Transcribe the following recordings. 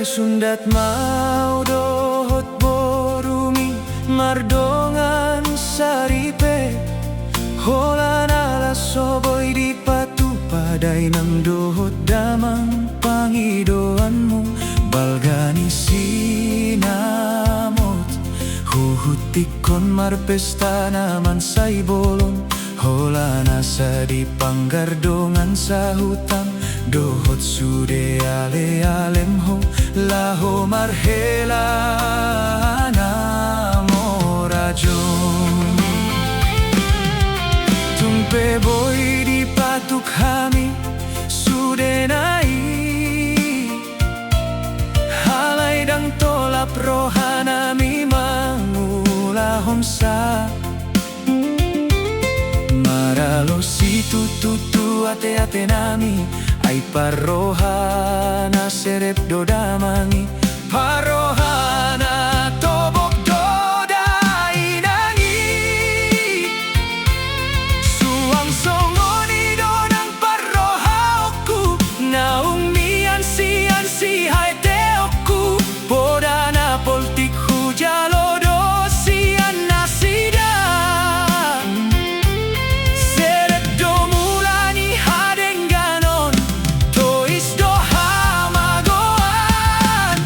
sundat mau dohot borumi mardongan saripe holan ala soboy di patu padai nang dohot damang pangidoanmu balgani sinamot huhutikon marpesta naman say bolon holan asa di panggardongan sa hutan dohot sude ale alem ho laho marhela namorajon tumpe boy di patuk hami sude nai halai dang tolap rohanami mangulahom sa maralo si tutu ate nami ay parohana serep dodamangi parohana tobok dodai nangi suang songoni donang parohaoku naung mian si hai teoku podana politik hujalo dosian nasida serep domulani hadengganon tois doha magoan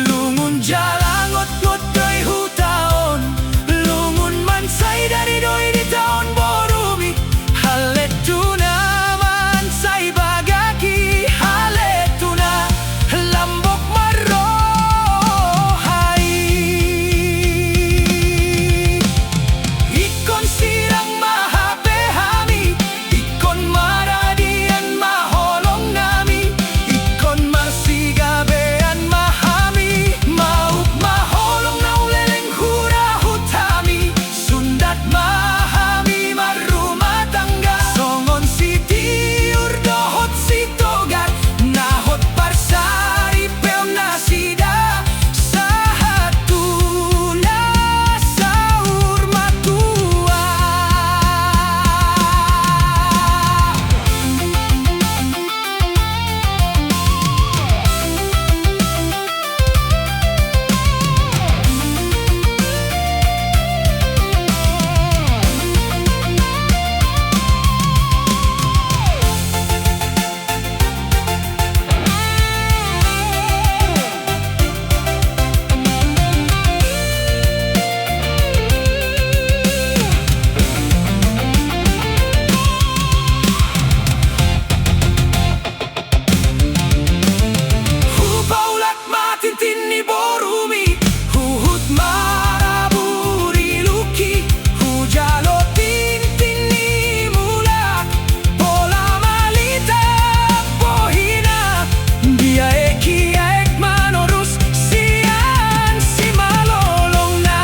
lungun jalangot ngotoi hutaon lungun mansai dari doi di tahun borumi haletuna mansai bagaki haletuna lambok marohai ikon sirang mahapehami ikon maradian maholong nami ikon marsigabean mahami mauk maholong na uleleng hura hutami sundat mahami marumah tangga songon si tiur dohot si togar nahot parsari peon nasida sahatuna saur matua Hupaulak matintin ni borumi huhut maraburi luki hujalo tintin ni mulak pola malita pohina dia eki aek manorus sian si malolong na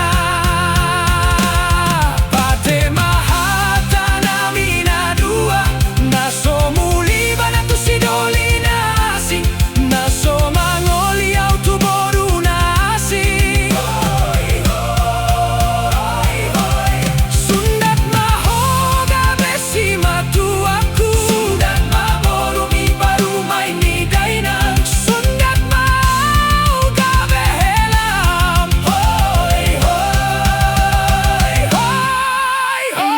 pate mahata namina dua naso muli banatu si dolina asing naso mangoli autu boru nasi sundat mahoga besi matuaku sundat maborumi baru main ni daina sundat mahoga behelam hoi hoi hoi hoi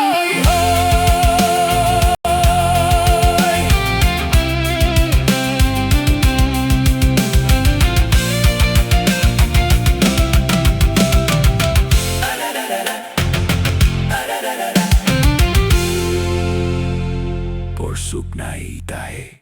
Porsuk na itahe